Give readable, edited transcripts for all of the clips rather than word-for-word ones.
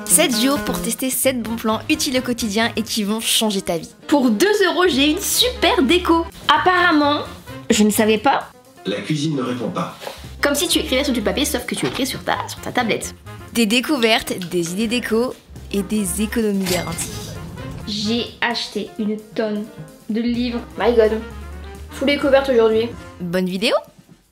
7 jours pour tester 7 bons plans utiles au quotidien et qui vont changer ta vie. Pour 2 €, j'ai une super déco. Apparemment, je ne savais pas. La cuisine ne répond pas. Comme si tu écrivais sur du papier, sauf que tu écris sur ta tablette. Des découvertes, des idées déco et des économies garanties. J'ai acheté une tonne de livres. My god. Full découverte aujourd'hui. Bonne vidéo.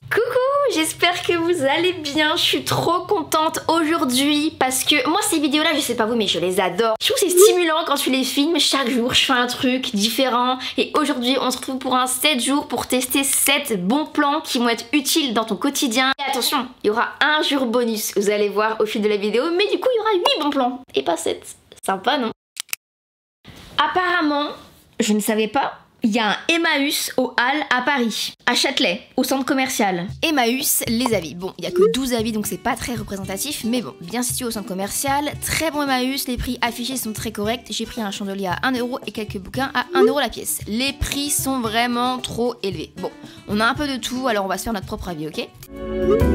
Coucou, j'espère que vous allez bien. Je suis trop contente aujourd'hui parce que moi ces vidéos là, je sais pas vous mais je les adore. Je trouve que c'est stimulant quand tu les filmes. Chaque jour je fais un truc différent et aujourd'hui on se retrouve pour un 7 jours pour tester 7 bons plans qui vont être utiles dans ton quotidien. Et attention, il y aura un jour bonus, vous allez voir au fil de la vidéo, mais du coup il y aura 8 bons plans et pas 7. Sympa non? Apparemment, je ne savais pas, il y a un Emmaüs au Halles à Paris, à Châtelet, au centre commercial. Emmaüs, les avis. Bon, il n'y a que 12 avis donc c'est pas très représentatif, mais bon, bien situé au centre commercial, très bon Emmaüs, les prix affichés sont très corrects. J'ai pris un chandelier à 1 € et quelques bouquins à 1 € la pièce. Les prix sont vraiment trop élevés. Bon, on a un peu de tout, alors on va se faire notre propre avis, ok?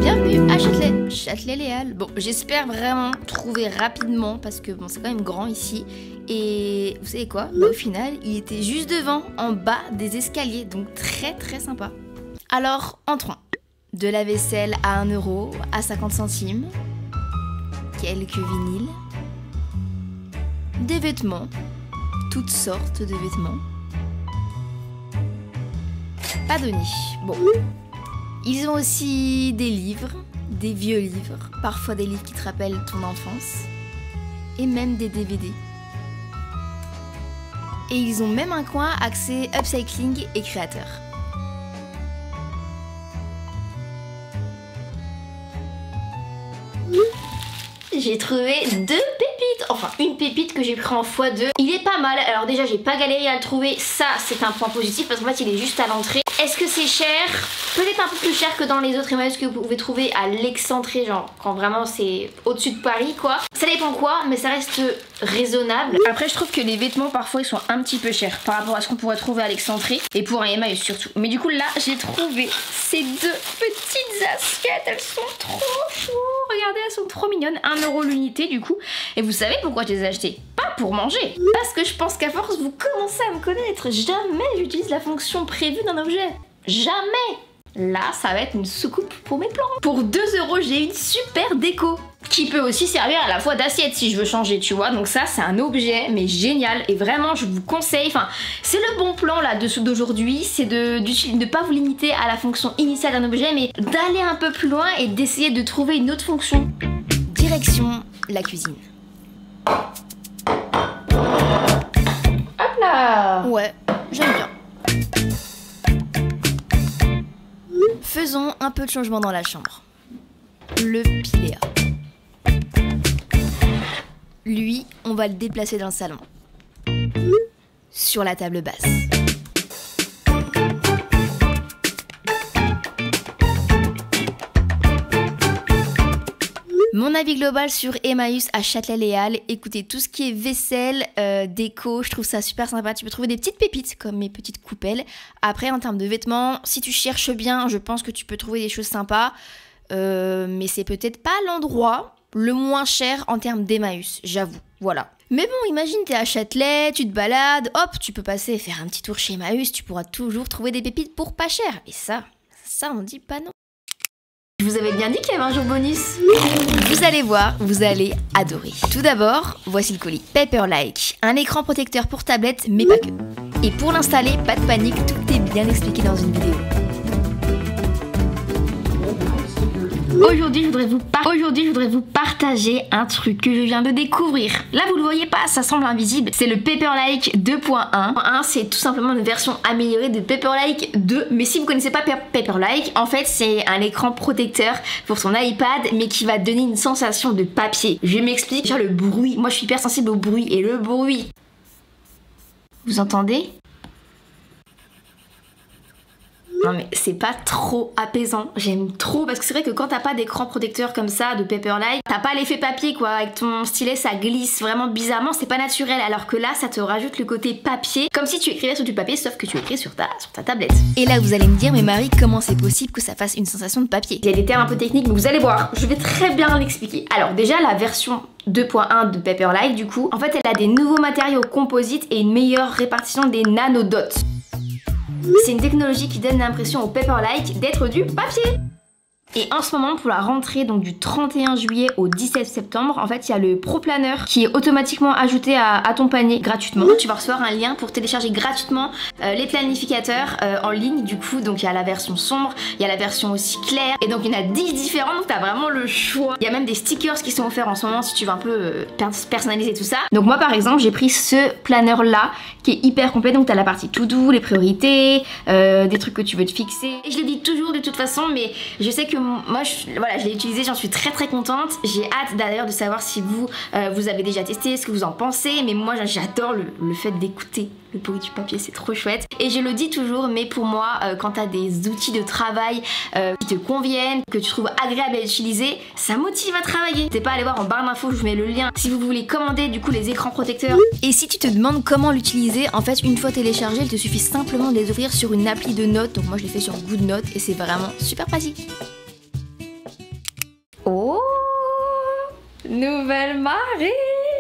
Bienvenue à Châtelet, Châtelet-les Halles. Bon, j'espère vraiment trouver rapidement parce que bon, c'est quand même grand ici. Et vous savez quoi? Bah, au final, il était juste devant, en bas des escaliers, donc très très sympa. Alors, entrons. De la vaisselle à 1 € à 50 centimes. Quelques vinyles. Des vêtements. Toutes sortes de vêtements. Pas de niche. Bon. Ils ont aussi des livres, des vieux livres, parfois des livres qui te rappellent ton enfance. Et même des DVD. Et ils ont même un coin axé upcycling et créateur. J'ai trouvé 2 pépites, enfin une pépite que j'ai pris en x2. Il est pas mal, alors déjà j'ai pas galéré à le trouver, ça c'est un point positif parce qu'en fait il est juste à l'entrée. Est-ce que c'est cher? Peut-être un peu plus cher que dans les autres Emmaüs que vous pouvez trouver à l'excentré, genre quand vraiment c'est au-dessus de Paris quoi. Ça dépend quoi, mais ça reste raisonnable. Après je trouve que les vêtements parfois ils sont un petit peu chers par rapport à ce qu'on pourrait trouver à l'excentré et pour un Emmaüs surtout. Mais du coup là j'ai trouvé ces 2 petites assiettes, elles sont trop chou. Regardez, elles sont trop mignonnes, 1 € l'unité du coup. Et vous savez pourquoi je les ai achetées? Pas pour manger, parce que je pense qu'à force vous commencez à me connaître. Jamais j'utilise la fonction prévue d'un objet. Jamais. Là, ça va être une soucoupe pour mes plans. Pour 2 €, j'ai une super déco qui peut aussi servir à la fois d'assiette si je veux changer, tu vois. Donc ça, c'est un objet, mais génial. Et vraiment, je vous conseille, enfin, c'est le bon plan là d'aujourd'hui, c'est de ne pas vous limiter à la fonction initiale d'un objet, mais d'aller un peu plus loin et d'essayer de trouver une autre fonction. Direction la cuisine. Hop là! Ouais, j'aime bien. Faisons un peu de changement dans la chambre. Le piléa. Lui, on va le déplacer dans le salon. Sur la table basse. Mon avis global sur Emmaüs à Châtelet-les Halles, écoutez, tout ce qui est vaisselle, déco, je trouve ça super sympa. Tu peux trouver des petites pépites comme mes petites coupelles. Après, en termes de vêtements, si tu cherches bien, je pense que tu peux trouver des choses sympas. Mais c'est peut-être pas l'endroit le moins cher en termes d'Emmaüs, j'avoue, voilà. Mais bon, imagine t'es à Châtelet, tu te balades, hop, tu peux passer et faire un petit tour chez Emmaüs, tu pourras toujours trouver des pépites pour pas cher. Et ça on dit pas non. Je vous avais bien dit qu'il y avait un jour bonus. Vous allez voir, vous allez adorer. Tout d'abord, voici le colis. Paperlike, un écran protecteur pour tablette, mais pas que. Et pour l'installer, pas de panique, tout est bien expliqué dans une vidéo. Aujourd'hui, je voudrais vous partager un truc que je viens de découvrir. Là, vous le voyez pas, ça semble invisible. C'est le Paperlike 2.1. C'est tout simplement une version améliorée de Paperlike 2. Mais si vous connaissez pas Paperlike, en fait, c'est un écran protecteur pour son iPad, mais qui va donner une sensation de papier. Je m'explique. Déjà, le bruit. Moi, je suis hyper sensible au bruit. Et le bruit. Vous entendez ? Non mais c'est pas trop apaisant, j'aime trop parce que c'est vrai que quand t'as pas d'écran protecteur comme ça de Paperlike, t'as pas l'effet papier quoi, avec ton stylet ça glisse vraiment bizarrement, c'est pas naturel, alors que là ça te rajoute le côté papier, comme si tu écrivais sur du papier sauf que tu écris sur ta tablette. Et là vous allez me dire mais Marie, comment c'est possible que ça fasse une sensation de papier? Il y a des termes un peu techniques mais vous allez voir, je vais très bien l'expliquer. Alors déjà la version 2.1 de Paperlike du coup, en fait elle a des nouveaux matériaux composites et une meilleure répartition des nanodots. C'est une technologie qui donne l'impression au Paperlike d'être du papier. Et en ce moment, pour la rentrée donc du 31 juillet au 17 septembre, en fait, il y a le Pro Planner qui est automatiquement ajouté à ton panier gratuitement. Tu vas recevoir un lien pour télécharger gratuitement les planificateurs en ligne du coup. Donc il y a la version sombre, il y a la version aussi claire. Et donc il y en a 10 différents, donc t'as vraiment le choix. Il y a même des stickers qui sont offerts en ce moment si tu veux un peu personnaliser tout ça. Donc moi par exemple, j'ai pris ce planner là qui est hyper complet. Donc t'as la partie to do, les priorités, des trucs que tu veux te fixer. Et je le dis toujours de toute façon, mais je sais que moi je l'ai utilisé, j'en suis très contente. J'ai hâte d'ailleurs de savoir si vous avez déjà testé, ce que vous en pensez. Mais moi j'adore le fait d'écouter le bruit du papier, c'est trop chouette. Et je le dis toujours, mais pour moi quand t'as des outils de travail qui te conviennent, que tu trouves agréable à utiliser, ça motive à travailler. N'hésitez pas à aller voir en barre d'infos, je vous mets le lien si vous voulez commander du coup les écrans protecteurs. Et si tu te demandes comment l'utiliser, en fait une fois téléchargé, il te suffit simplement de les ouvrir sur une appli de notes. Donc moi je l'ai fait sur GoodNotes et c'est vraiment super pratique. Oh, nouvelle Marie,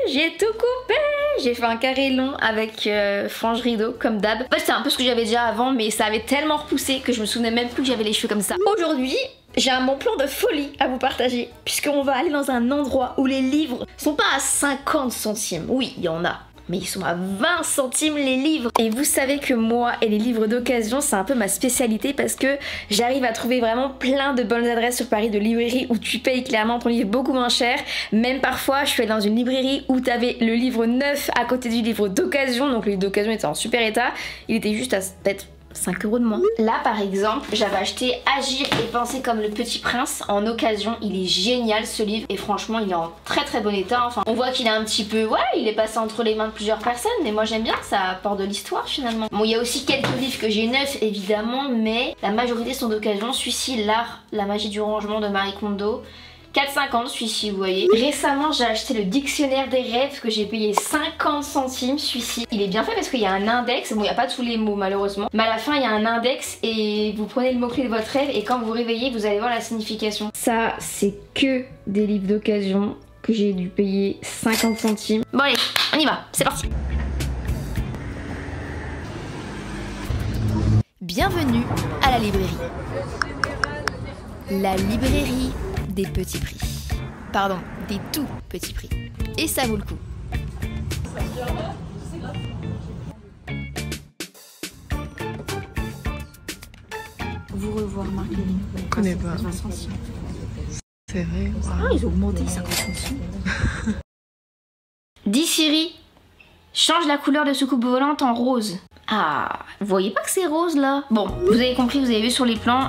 j'ai tout coupé. J'ai fait un carré long avec frange rideau comme d'hab. En fait c'est un peu ce que j'avais déjà avant, mais ça avait tellement repoussé que je me souvenais même plus que j'avais les cheveux comme ça. Aujourd'hui, j'ai un bon plan de folie à vous partager, puisqu'on va aller dans un endroit où les livres sont pas à 50 centimes. Oui, il y en a, mais ils sont à 20 centimes les livres. Et vous savez que moi et les livres d'occasion, c'est un peu ma spécialité parce que j'arrive à trouver vraiment plein de bonnes adresses sur Paris de librairies où tu payes clairement ton livre beaucoup moins cher. Même parfois, je suis allée dans une librairie où t'avais le livre neuf à côté du livre d'occasion. Donc le livre d'occasion était en super état. Il était juste à peut-être 5 € de moins. Là par exemple, j'avais acheté Agir et penser comme le petit prince en occasion. Il est génial ce livre et franchement il est en très bon état. Enfin on voit qu'il est un petit peu, ouais, il est passé entre les mains de plusieurs personnes, mais moi j'aime bien, ça apporte de l'histoire finalement. Bon, il y a aussi quelques livres que j'ai neufs évidemment, mais la majorité sont d'occasion. Celui-ci, L'art, la magie du rangement de Marie Kondo, 4,50 celui-ci, vous voyez. Récemment, j'ai acheté le dictionnaire des rêves que j'ai payé 50 centimes. Celui-ci, il est bien fait parce qu'il y a un index. Bon, il n'y a pas tous les mots malheureusement, mais à la fin, il y a un index et vous prenez le mot-clé de votre rêve et quand vous vous réveillez, vous allez voir la signification. Ça, c'est que des livres d'occasion que j'ai dû payer 50 centimes. Bon allez, on y va, c'est parti. Bienvenue à la librairie. La librairie des petits prix. Pardon, des tout petits prix. Et ça vaut le coup. Vous revoir Marc Lévy. Je connais pas. C'est vrai. Wow. Ah, ils ont augmenté 50 centimes. Dis Siri, change la couleur de soucoupe volante en rose. Ah, vous voyez pas que c'est rose là? Bon, vous avez compris, vous avez vu sur les plans,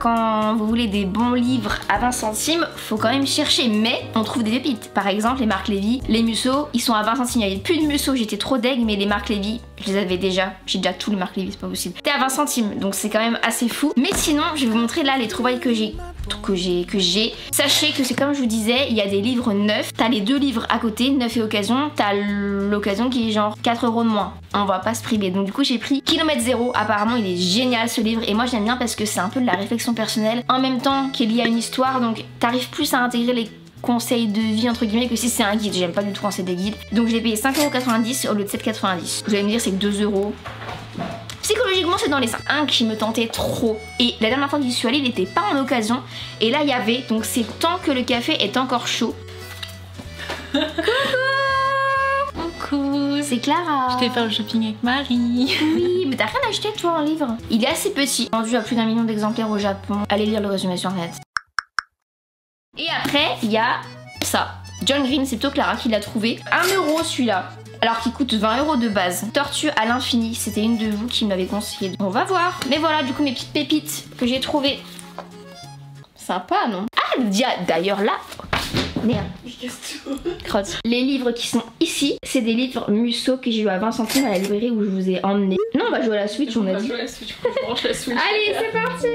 quand vous voulez des bons livres à 20 centimes, faut quand même chercher, mais on trouve des pépites. Par exemple, les Marc Lévy, les Musso, ils sont à 20 centimes. Il n'y avait plus de Musso, j'étais trop deg, mais les Marc Lévy, je les avais déjà. J'ai déjà tous les Marc Lévy, c'est pas possible. C'était à 20 centimes, donc c'est quand même assez fou. Mais sinon, je vais vous montrer là les trouvailles que j'ai. Sachez que c'est comme je vous disais, il y a des livres neufs. T'as les deux livres à côté, neuf et occasion. T'as l'occasion qui est genre 4 € de moins. On va pas se priver. Donc du coup j'ai pris Kilomètre Zéro. Apparemment il est génial ce livre. Et moi j'aime bien parce que c'est un peu de la réflexion personnelle en même temps qu'il y a une histoire. Donc t'arrives plus à intégrer les conseils de vie entre guillemets que si c'est un guide. J'aime pas du tout quand c'est des guides. Donc je l'ai payé 5,90 € au lieu de 7,90 €. Vous allez me dire c'est que 2 €. Psychologiquement c'est dans les 5. Un qui me tentait trop. Et la dernière fois que j'y suis allée il n'était pas en occasion. Et là il y avait. Donc c'est tant que le café est encore chaud. Coucou, c'est Clara. Je t'ai fait le shopping avec Marie. Oui, mais t'as rien acheté toi un livre? Il est assez petit, vendu à plus d'1 million d'exemplaires au Japon. Allez lire le résumé sur net. Et après il y a ça. John Green, c'est plutôt Clara qui l'a trouvé. 1 € celui-là. Alors qu'il coûte 20 € de base. Tortue à l'infini, c'était une de vous qui me l'avait conseillé. On va voir. Mais voilà du coup mes petites pépites que j'ai trouvées. Sympa non? Ah d'ailleurs là, Merde. Crotte. Les livres qui sont ici, c'est des livres Musso que j'ai eu à 20 centimes à la librairie où je vous ai emmené. Non, on va jouer à la Switch, on a dit. Jouer à la Switch, on branche la Switch. Allez, c'est parti.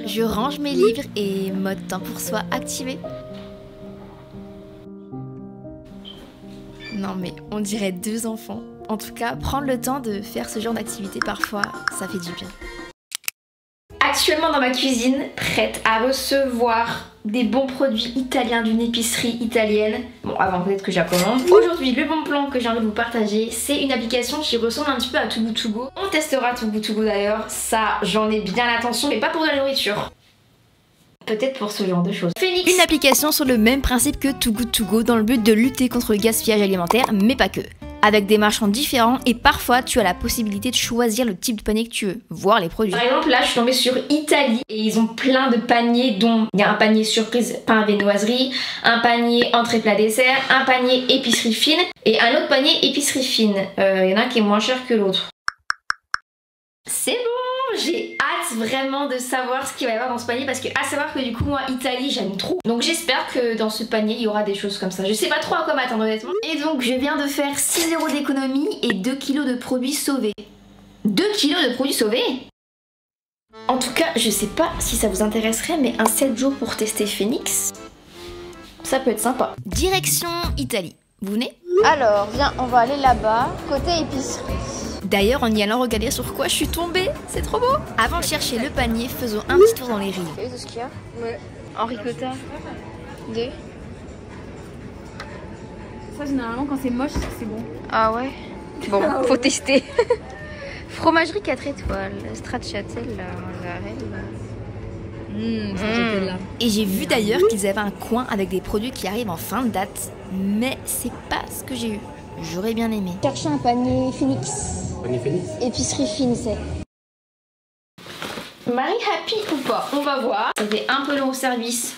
Je range mes livres et mode temps pour soi activé. Non mais on dirait 2 enfants. En tout cas, prendre le temps de faire ce genre d'activité parfois, ça fait du bien. Actuellement dans ma cuisine, prête à recevoir des bons produits italiens d'une épicerie italienne. Bon, avant peut-être que je la commande. Aujourd'hui, le bon plan que j'ai envie de vous partager, c'est une application qui ressemble un petit peu à Too Good To Go. On testera Too Good To Go d'ailleurs, ça j'en ai bien l'intention, mais pas pour de la nourriture. Peut-être pour ce genre de choses. Phoenix. Une application sur le même principe que Too Good To Go dans le but de lutter contre le gaspillage alimentaire, mais pas que. Avec des marchands différents et parfois tu as la possibilité de choisir le type de panier que tu veux, voire les produits. Par exemple là je suis tombée sur Italie et ils ont plein de paniers dont il y a un panier surprise pain viennoiserie, un panier entrée plat dessert, un panier épicerie fine et un autre panier épicerie fine. Il y en a un qui est moins cher que l'autre. C'est bon, j'ai hâte vraiment de savoir ce qu'il va y avoir dans ce panier parce que à savoir que du coup moi Italie j'aime trop. Donc j'espère que dans ce panier il y aura des choses comme ça. Je sais pas trop à quoi m'attendre honnêtement. Et donc je viens de faire 6 € d'économie et 2 kilos de produits sauvés. 2 kilos de produits sauvés? En tout cas je sais pas si ça vous intéresserait mais un 7 jours pour tester Phoenix, ça peut être sympa. Direction Italie. Vous venez? Alors, viens, on va aller là-bas, côté épicerie. D'ailleurs, en y allant regarder sur quoi je suis tombée, c'est trop beau. Avant de chercher le panier, faisons un petit tour dans les rayons. T'as vu tout ce qu'il y a? Ouais. En ricotta. 2. Ça, généralement, quand c'est moche, c'est bon. Ah ouais? Bon, faut tester. Fromagerie 4 étoiles. Stracciatella, mozzarella. Stracciatella. Et j'ai vu d'ailleurs qu'ils avaient un coin avec des produits qui arrivent en fin de date, mais c'est pas ce que j'ai eu. J'aurais bien aimé. Chercher un panier Phoenix. Panier Phoenix. Épicerie fine, c'est. Marie happy ou pas? On va voir. C'était un peu long au service.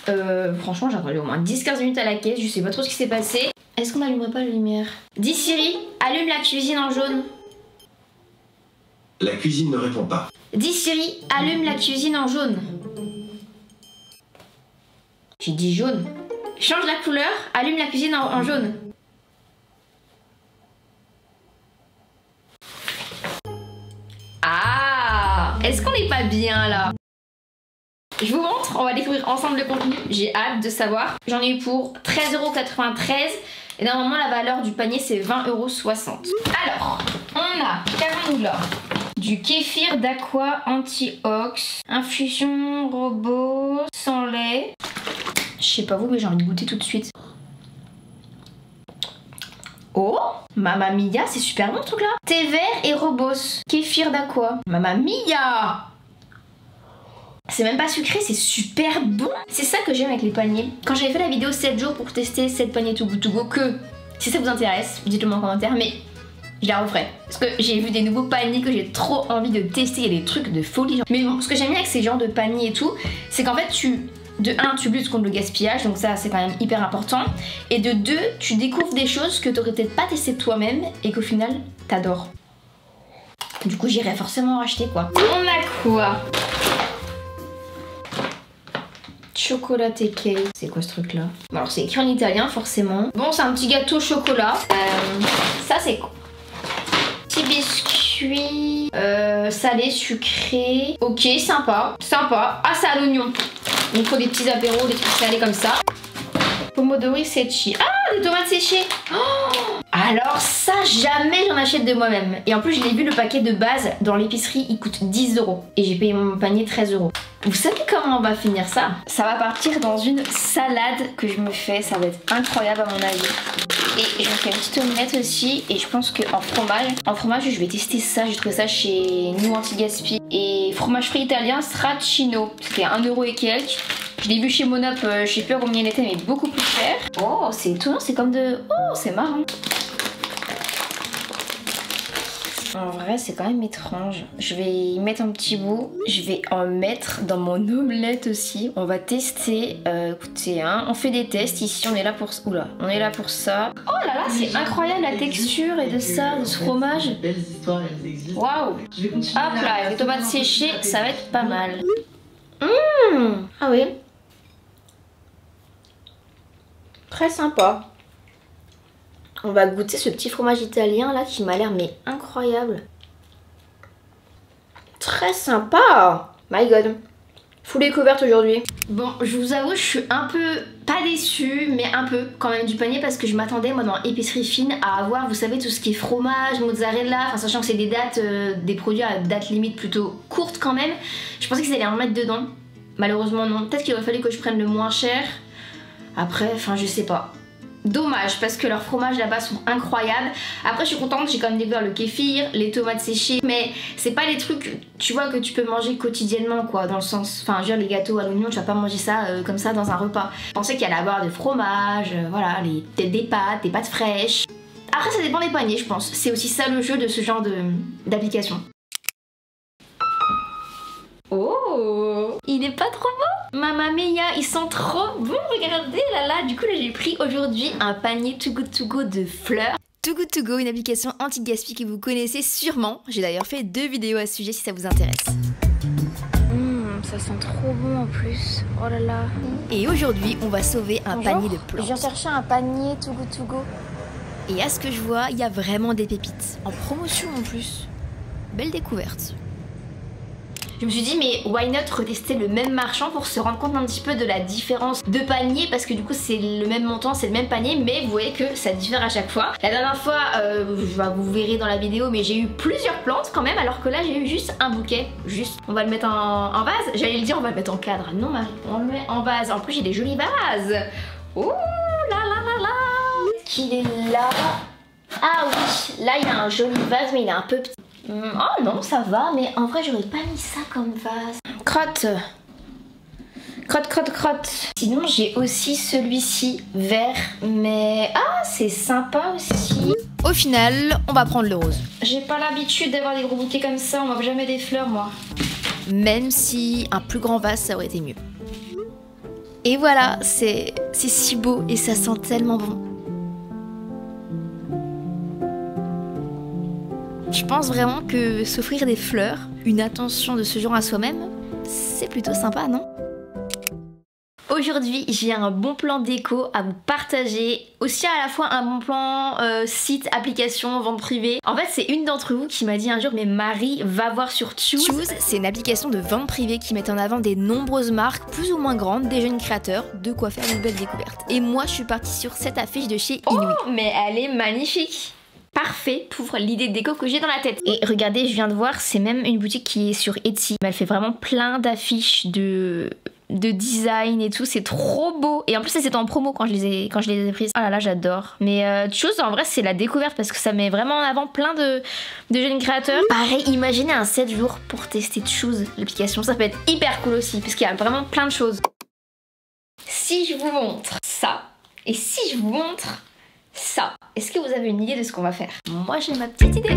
Franchement, j'ai attendu au moins 10-15 minutes à la caisse. Je sais pas trop ce qui s'est passé. Est-ce qu'on n'allumerait pas la lumière? Dis Siri, allume la cuisine en jaune. La cuisine ne répond pas. Dis Siri, allume la cuisine en jaune. J'ai dit jaune. Change la couleur, allume la cuisine en jaune. Ah, est-ce qu'on n'est pas bien là? Je vous montre, on va découvrir ensemble le contenu. J'ai hâte de savoir. J'en ai eu pour 13,93 € et normalement la valeur du panier c'est 20,60 €. Alors, on a, qu'avons-nous là? Du kéfir d'aqua anti-ox, infusion robot sans lait. Je sais pas vous mais j'ai envie de goûter tout de suite. Oh, Mamma Mia, c'est super bon ce truc là. Thé vert et robos, kéfir d'aqua. Mamma Mia! C'est même pas sucré, c'est super bon. C'est ça que j'aime avec les paniers. Quand j'avais fait la vidéo 7 jours pour tester 7 paniers Too Good To Go, que si ça vous intéresse, dites-le moi en commentaire, mais je la referai. Parce que j'ai vu des nouveaux paniers que j'ai trop envie de tester, il y a des trucs de folie. Mais bon, ce que j'aime bien avec ces genres de paniers et tout, c'est qu'en fait de 1, tu luttes contre le gaspillage, donc ça c'est quand même hyper important. Et de 2, tu découvres des choses que t'aurais peut-être pas testé toi-même et qu'au final, t'adores. Du coup, j'irai forcément en racheter quoi. On a quoi? Chocolaté cake. C'est quoi ce truc là? Bon, alors c'est écrit en italien forcément. Bon, c'est un petit gâteau au chocolat. Ça c'est quoi? Petit biscuit salé, sucré. Ok, sympa. Sympa. Ah, c'est à l'oignon. Il faut des petits apéros, des trucs salés comme ça. Pomodori secchi. Ah, des tomates séchées. Oh, alors ça, jamais j'en achète de moi-même. Et en plus, je l'ai vu, le paquet de base dans l'épicerie, il coûte 10 €. Et j'ai payé mon panier 13 €. Vous savez comment on va finir ça? Ça va partir dans une salade que je me fais. Ça va être incroyable à mon avis. Et je me fais une petite omelette aussi. Et je pense qu'en fromage, je vais tester ça. J'ai trouvé ça chez Nous Anti-Gaspi. Et fromage frit italien Stracchino. C'était 1 € et quelques. Je l'ai vu chez Monop, je sais pas combien il était, mais beaucoup plus cher. Oh, c'est étonnant, c'est comme de... Oh, c'est marrant. En vrai, c'est quand même étrange. Je vais y mettre un petit bout. Je vais en mettre dans mon omelette aussi. On va tester. Écoutez, hein, on fait des tests ici. On est là pour... Oula, on est là pour ça. Oh là là, c'est incroyable la texture et de ça, de ce fromage. Waouh. Hop là, avec les tomates séchées, ça va être pas mal. Ah oui. Très sympa. On va goûter ce petit fromage italien là qui m'a l'air mais incroyable. Très sympa. My god. Full découverte aujourd'hui. Bon, je vous avoue, je suis un peu, pas déçue, mais un peu quand même du panier parce que je m'attendais, moi, dans épicerie fine, à avoir, vous savez, tout ce qui est fromage, mozzarella, enfin, sachant que c'est des dates, des produits à date limite plutôt courte quand même. Je pensais qu'ils allaient en mettre dedans. Malheureusement, non. Peut-être qu'il aurait fallu que je prenne le moins cher. Après, enfin, je sais pas. Dommage parce que leurs fromages là-bas sont incroyables. Après je suis contente, j'ai quand même découvert le kéfir, les tomates séchées, mais c'est pas les trucs, tu vois, que tu peux manger quotidiennement quoi, dans le sens, enfin je veux dire les gâteaux à l'oignon, tu vas pas manger ça comme ça dans un repas. Je pensais qu'il y allait avoir des fromages, voilà, peut-être des pâtes fraîches. Après ça dépend des paniers je pense, c'est aussi ça le jeu de ce genre d'application. Oh, il est pas trop beau? Mamma mia, ils sont trop bons, regardez là. Du coup là j'ai pris aujourd'hui un panier Too Good To Go de fleurs. Too Good To Go, une application anti-gaspi que vous connaissez sûrement. J'ai d'ailleurs fait 2 vidéos à ce sujet si ça vous intéresse. Ça sent trop bon en plus. Oh là là. Et aujourd'hui, on va sauver un panier de plantes. Je viens chercher un panier Too Good To Go. Et à ce que je vois, il y a vraiment des pépites. En promotion en plus. Belle découverte. Je me suis dit mais why not retester le même marchand pour se rendre compte un petit peu de la différence de panier parce que du coup c'est le même montant, c'est le même panier mais vous voyez que ça diffère à chaque fois. La dernière fois, vous verrez dans la vidéo mais j'ai eu plusieurs plantes quand même alors que là j'ai eu juste un bouquet. Juste, on va le mettre en vase. J'allais le dire on va le mettre en cadre. Non Marie, on le met en vase. En plus j'ai des jolis vases. Oh là là là là. Qu'il est là. Ah oui, là il y a un joli vase mais il est un peu petit. Oh non, ça va, mais en vrai, j'aurais pas mis ça comme vase. Crotte. Crotte. Sinon, j'ai aussi celui-ci, vert, mais... Ah, c'est sympa aussi. Au final, on va prendre le rose. J'ai pas l'habitude d'avoir des gros bouquets comme ça, on m'offre jamais des fleurs, moi. Même si un plus grand vase, ça aurait été mieux. Et voilà, c'est si beau et ça sent tellement bon. Je pense vraiment que s'offrir des fleurs, une attention de ce genre à soi-même, c'est plutôt sympa, non? Aujourd'hui, j'ai un bon plan déco à vous partager. Aussi à la fois un bon plan site, application, vente privée. En fait, c'est une d'entre vous qui m'a dit un jour, mais Marie, va voir sur Choose. Choose, c'est une application de vente privée qui met en avant des nombreuses marques, plus ou moins grandes, des jeunes créateurs, de quoi faire une belle découverte. Et moi, je suis partie sur cette affiche de chez Inuit. Oh, mais elle est magnifique! Parfait pour l'idée de déco que j'ai dans la tête. Et regardez, je viens de voir, c'est même une boutique qui est sur Etsy. Elle fait vraiment plein d'affiches de design et tout, c'est trop beau. Et en plus c'était en promo quand je les ai prises. Oh là là, j'adore. Mais Choose en vrai c'est la découverte parce que ça met vraiment en avant plein de jeunes créateurs. Pareil, imaginez un 7 jours pour tester Choose, l'application. Ça peut être hyper cool aussi parce qu'il y a vraiment plein de choses. Si je vous montre ça et si je vous montre ça, est-ce que vous avez une idée de ce qu'on va faire? Moi j'ai ma petite idée.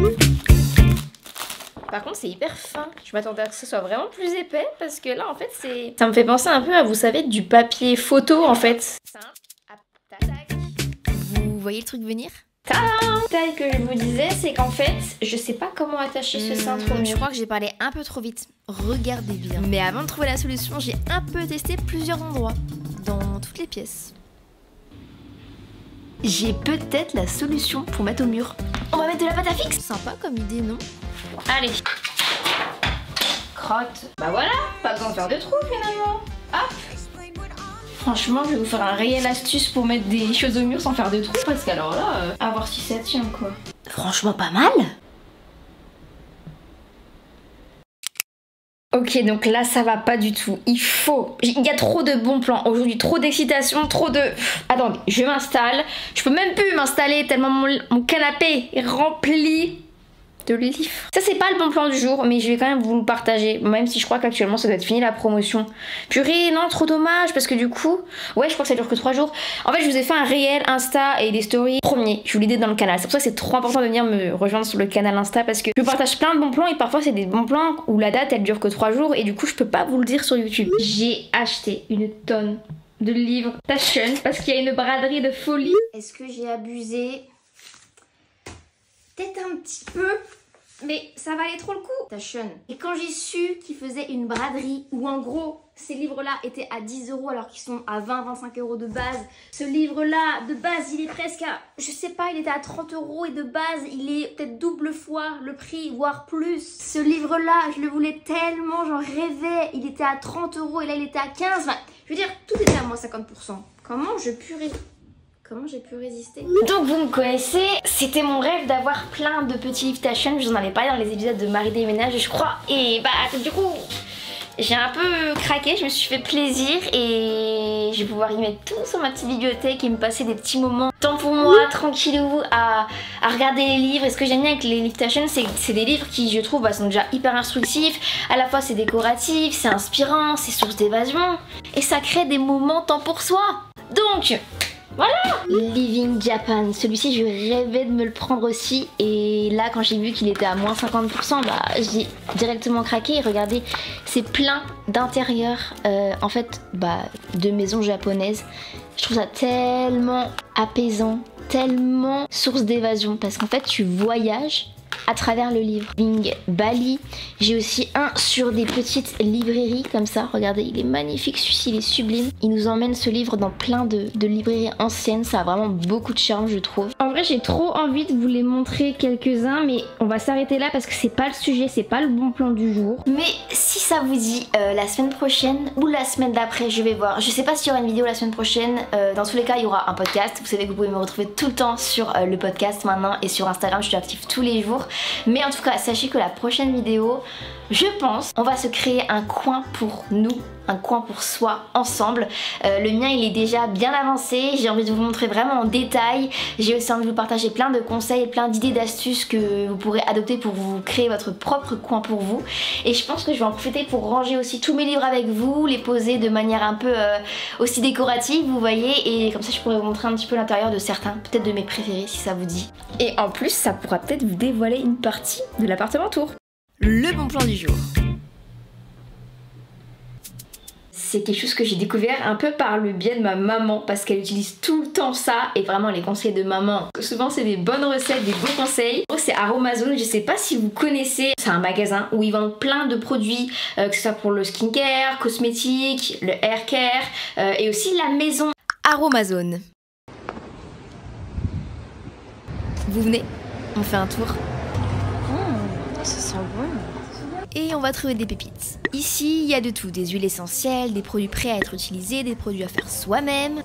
Par contre c'est hyper fin. Je m'attendais à que ce soit vraiment plus épais parce que là en fait c'est... Ça me fait penser un peu à, vous savez, du papier photo en fait. Vous voyez le truc venir? Tadam! Tel que je vous disais, c'est qu'en fait, je sais pas comment attacher ce cintre au mur. Je crois que j'ai parlé un peu trop vite. Regardez bien. Mais avant de trouver la solution, j'ai un peu testé plusieurs endroits. Dans toutes les pièces. J'ai peut-être la solution pour mettre au mur. On va mettre de la pâte à fixe. Sympa comme idée, non? Allez. Crotte. Bah voilà, pas besoin de faire de trous finalement. Hop. Franchement, je vais vous faire un réel astuce pour mettre des choses au mur sans faire de trous parce qu'alors là, à voir si ça tient quoi. Franchement pas mal. Ok, donc là ça va pas du tout. Il y a trop de bons plans aujourd'hui, trop d'excitation, trop de... Attendez, je m'installe. Je peux même plus m'installer tellement mon canapé est rempli de livres. Ça c'est pas le bon plan du jour, mais je vais quand même vous le partager, même si je crois qu'actuellement ça doit être fini la promotion. Purée, non, trop dommage, parce que du coup... Ouais, je crois que ça dure que 3 jours. En fait, je vous ai fait un réel Insta et des stories premiers. Je vous l'ai dit dans le canal. C'est pour ça que c'est trop important de venir me rejoindre sur le canal Insta, parce que je partage plein de bons plans et parfois c'est des bons plans où la date elle dure que 3 jours et du coup je peux pas vous le dire sur YouTube. J'ai acheté une tonne de livres Taschen parce qu'il y a une braderie de folie. Est-ce que j'ai abusé? Peut-être un petit peu. Mais ça valait trop le coup, Fashion. Et quand j'ai su qu'ils faisaient une braderie où en gros ces livres-là étaient à 10 € alors qu'ils sont à 20-25 € de base. Ce livre-là, de base, il est presque à, je sais pas, il était à 30 € et de base, il est peut-être double fois le prix, voire plus. Ce livre-là, je le voulais tellement, j'en rêvais. Il était à 30 € et là il était à 15. Enfin, je veux dire, tout était à moins 50%. Comment j'ai pu résister? Donc vous me connaissez, c'était mon rêve d'avoir plein de petits livres Fashion. Je vous en avais parlé dans les épisodes de Marie Déménage, je crois. Et bah du coup, j'ai un peu craqué, je me suis fait plaisir et je vais pouvoir y mettre tout sur ma petite bibliothèque et me passer des petits moments. Temps pour moi, tranquillou, à regarder les livres. Et ce que j'aime bien avec les livres Fashion, c'est des livres qui, je trouve, sont déjà hyper instructifs. À la fois c'est décoratif, c'est inspirant, c'est source d'évasion. Et ça crée des moments temps pour soi. Donc... voilà! Living Japan, celui-ci je rêvais de me le prendre aussi et là quand j'ai vu qu'il était à moins 50%, bah j'ai directement craqué et regardez, c'est plein d'intérieurs en fait de maisons japonaises. Je trouve ça tellement apaisant, tellement source d'évasion parce qu'en fait tu voyages à travers le livre. Bing Bali, j'ai aussi un sur des petites librairies comme ça, regardez il est magnifique celui-ci, il est sublime. Il nous emmène ce livre dans plein de librairies anciennes, ça a vraiment beaucoup de charme je trouve. En vrai j'ai trop envie de vous les montrer quelques-uns mais on va s'arrêter là parce que c'est pas le sujet, c'est pas le bon plan du jour. Mais si ça vous dit la semaine prochaine ou la semaine d'après, je vais voir. Je sais pas s'il y aura une vidéo la semaine prochaine, dans tous les cas il y aura un podcast. Vous savez que vous pouvez me retrouver tout le temps sur le podcast maintenant et sur Instagram, je suis active tous les jours. Mais en tout cas, sachez que la prochaine vidéo, je pense, on va se créer un coin pour nous, un coin pour soi ensemble. Le mien, il est déjà bien avancé. J'ai envie de vous montrer vraiment en détail. J'ai aussi envie de vous partager plein de conseils et plein d'idées, d'astuces que vous pourrez adopter pour vous créer votre propre coin pour vous. Et je pense que je vais en profiter pour ranger aussi tous mes livres avec vous, les poser de manière un peu aussi décorative, vous voyez. Et comme ça, je pourrais vous montrer un petit peu l'intérieur de certains, peut-être de mes préférés si ça vous dit. Et en plus, ça pourra peut-être vous dévoiler une partie de l'appartement tour. Le bon plan du jour. C'est quelque chose que j'ai découvert un peu par le biais de ma maman parce qu'elle utilise tout le temps ça et vraiment les conseils de maman, souvent c'est des bonnes recettes, des bons conseils. C'est Aromazone, je sais pas si vous connaissez, c'est un magasin où ils vendent plein de produits, que ce soit pour le skincare, cosmétique, le hair care et aussi la maison. Aromazone. Vous venez, on fait un tour. Ça sent bon. Et on va trouver des pépites. Ici, il y a de tout, des huiles essentielles, des produits prêts à être utilisés, des produits à faire soi-même,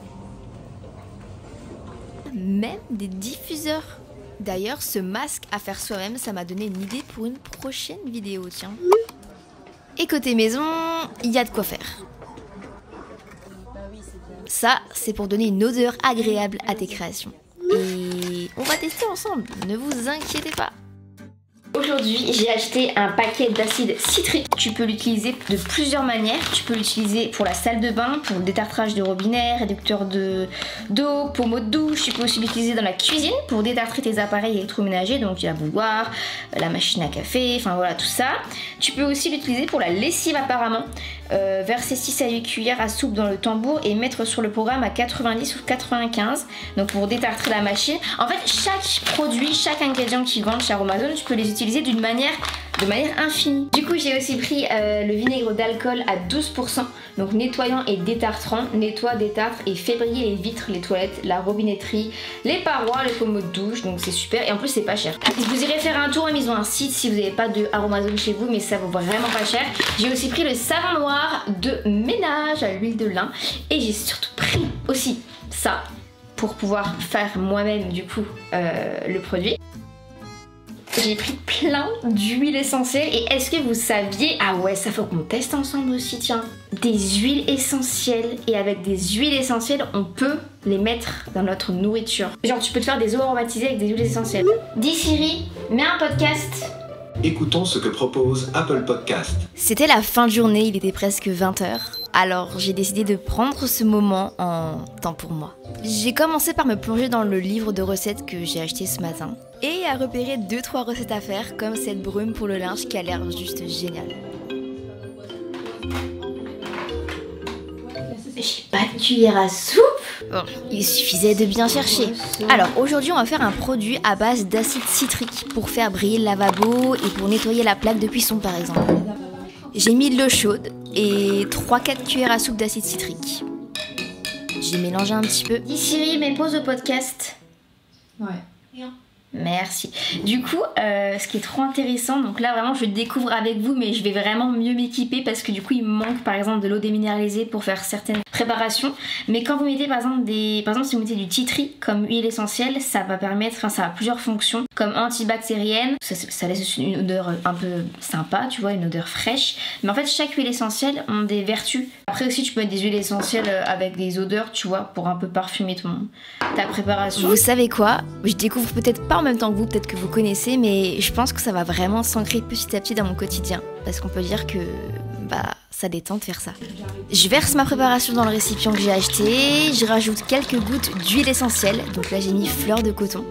même des diffuseurs. D'ailleurs, ce masque à faire soi-même, ça m'a donné une idée pour une prochaine vidéo, tiens. Et côté maison, il y a de quoi faire. Ça, c'est pour donner une odeur agréable à tes créations. Et on va tester ensemble, ne vous inquiétez pas. Aujourd'hui, j'ai acheté un paquet d'acide citrique. Tu peux l'utiliser de plusieurs manières. Tu peux l'utiliser pour la salle de bain, pour le détartrage de robinet, réducteur d'eau, pommeau de douche. Tu peux aussi l'utiliser dans la cuisine pour détartrer tes appareils électroménagers, donc la bouilloire, la machine à café, enfin voilà tout ça. Tu peux aussi l'utiliser pour la lessive apparemment. Verser 6 à 8 cuillères à soupe dans le tambour et mettre sur le programme à 90 ou 95, donc pour détartrer la machine. En fait, chaque produit, chaque ingrédient qu'ils vendent chez Aromazone, tu peux les utiliser de manière infinie. Du coup, j'ai aussi pris le vinaigre d'alcool à 12%, donc nettoyant et détartrant, nettoie, détartre et fait briller les vitres, les toilettes, la robinetterie, les parois, les pommeaux de douche, donc c'est super et en plus c'est pas cher. Vous irez faire un tour, ils ont un site si vous n'avez pas de Aromazone chez vous, mais ça vaut vraiment pas cher. J'ai aussi pris le savon noir de ménage à l'huile de lin et j'ai surtout pris aussi ça pour pouvoir faire moi-même du coup le produit. J'ai pris plein d'huiles essentielles et est-ce que vous saviez, ah ouais ça faut qu'on teste ensemble aussi tiens, des huiles essentielles et avec des huiles essentielles on peut les mettre dans notre nourriture. Genre tu peux te faire des eaux aromatisées avec des huiles essentielles. Dis Siri, mets un podcast. Écoutons ce que propose Apple Podcast. C'était la fin de journée, il était presque 20h. Alors j'ai décidé de prendre ce moment en temps pour moi. J'ai commencé par me plonger dans le livre de recettes que j'ai acheté ce matin et à repérer 2-3 recettes à faire comme cette brume pour le linge qui a l'air juste géniale. J'ai pas de cuillère à soupe. Bon, il suffisait de bien chercher. Alors aujourd'hui on va faire un produit à base d'acide citrique pour faire briller le lavabo et pour nettoyer la plaque de cuisson par exemple. J'ai mis de l'eau chaude et 3-4 cuillères à soupe d'acide citrique. J'ai mélangé un petit peu. Dis Siri, mets pause au podcast. Ouais. Merci. Du coup, ce qui est trop intéressant, donc là vraiment je découvre avec vous, mais je vais vraiment mieux m'équiper parce que du coup il me manque par exemple de l'eau déminéralisée pour faire certaines préparations. Mais quand vous mettez par exemple si vous mettez du tea tree comme huile essentielle, ça va permettre, enfin ça a plusieurs fonctions comme antibactérienne, ça laisse une odeur un peu sympa, tu vois, une odeur fraîche. Mais en fait chaque huile essentielle ont des vertus. Après aussi tu peux mettre des huiles essentielles avec des odeurs, tu vois, pour un peu parfumer ta préparation. Vous savez quoi? Je découvre peut-être pas en même temps que vous, peut-être que vous connaissez, mais je pense que ça va vraiment s'ancrer petit à petit dans mon quotidien. Parce qu'on peut dire que ça détend de faire ça. Je verse ma préparation dans le récipient que j'ai acheté, je rajoute quelques gouttes d'huile essentielle, donc là j'ai mis fleur de coton.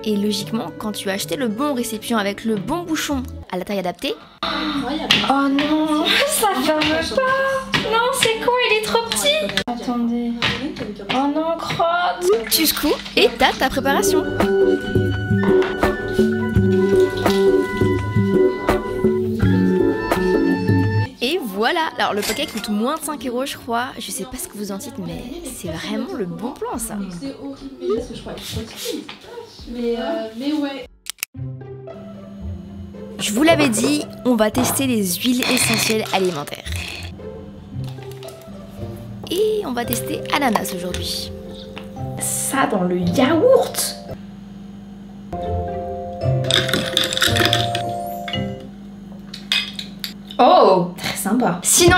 Et logiquement, quand tu as acheté le bon récipient avec le bon bouchon à la taille adaptée... Oh non, ça ferme pas. Non, c'est con, il est trop petit. Attendez. Oh non, crotte. Tu secoues et t'as ta préparation. Et voilà. Alors le paquet coûte moins de 5 € je crois. Je sais pas ce que vous en dites, mais c'est vraiment le bon plan ça. C'est horrible, parce que je crois que mais ouais. Je vous l'avais dit, on va tester les huiles essentielles alimentaires. Et on va tester ananas aujourd'hui. Ça dans le yaourt. Oh, très sympa. Sinon,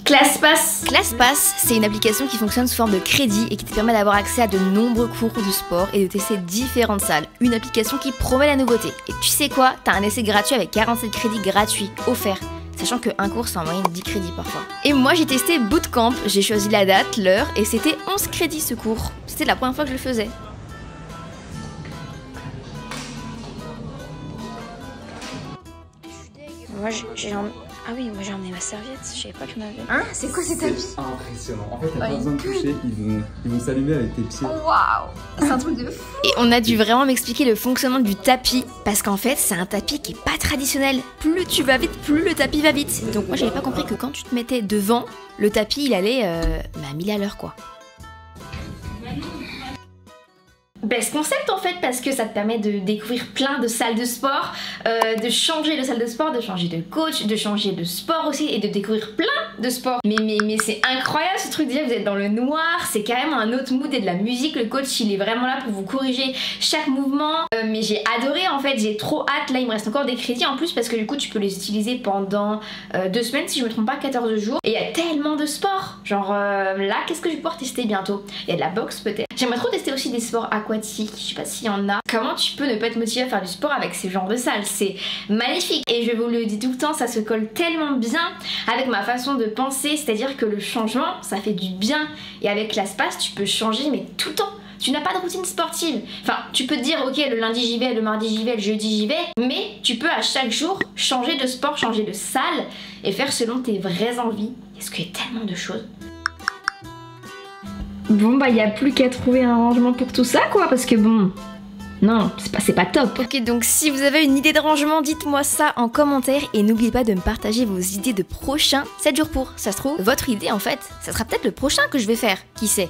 ClassPass. ClassPass, c'est une application qui fonctionne sous forme de crédit et qui te permet d'avoir accès à de nombreux cours de sport et de tester différentes salles. Une application qui promet la nouveauté. Et tu sais quoi? T'as un essai gratuit avec 47 crédits gratuits offerts. Sachant qu'un cours c'est en moyenne 10 crédits parfois. Et moi j'ai testé Bootcamp, j'ai choisi la date, l'heure et c'était 11 crédits ce cours. C'était la première fois que je le faisais. Moi j'ai moi j'ai emmené ma serviette, je savais pas qu'il y en avait. Hein? C'est quoi ces tapis? Impressionnant. En fait, t'as pas besoin de toucher, ils vont s'allumer avec tes pieds. Waouh! C'est un truc de fou! Et on a dû vraiment m'expliquer le fonctionnement du tapis parce qu'en fait c'est un tapis qui est pas traditionnel. Plus tu vas vite, plus le tapis va vite. Donc moi j'avais pas compris que quand tu te mettais devant, le tapis il allait à 1000 à l'heure quoi. Best concept en fait parce que ça te permet de découvrir plein de salles de sport, de changer de salle de sport, de changer de coach, de changer de sport aussi et de découvrir plein de sports. Mais c'est incroyable ce truc, déjà vous êtes dans le noir, c'est carrément un autre mood et de la musique, le coach il est vraiment là pour vous corriger chaque mouvement. Mais j'ai adoré en fait, j'ai trop hâte, là il me reste encore des crédits en plus parce que du coup tu peux les utiliser pendant 2 semaines si je me trompe pas, 14 jours. Et il y a tellement de sports, genre là qu'est-ce que je vais pouvoir tester bientôt? Il y a de la boxe peut-être. J'aimerais trop tester aussi des sports aquatiques, je sais pas s'il y en a. Comment tu peux ne pas être motivé à faire du sport avec ces genres de salles? C'est magnifique et je vous le dis tout le temps, ça se colle tellement bien avec ma façon de penser, c'est-à-dire que le changement ça fait du bien et avec ClassPass tu peux changer mais tout le temps. Tu n'as pas de routine sportive. Enfin, tu peux te dire ok le lundi j'y vais, le mardi j'y vais, le jeudi j'y vais, mais tu peux à chaque jour changer de sport, changer de salle et faire selon tes vraies envies. Parce qu'il y a tellement de choses. Bon bah y a plus qu'à trouver un rangement pour tout ça quoi, parce que bon... Non, c'est pas top. Ok, donc si vous avez une idée de rangement, dites-moi ça en commentaire et n'oubliez pas de me partager vos idées de prochains 7 jours pour. Ça se trouve, votre idée en fait, ça sera peut-être le prochain que je vais faire, qui sait.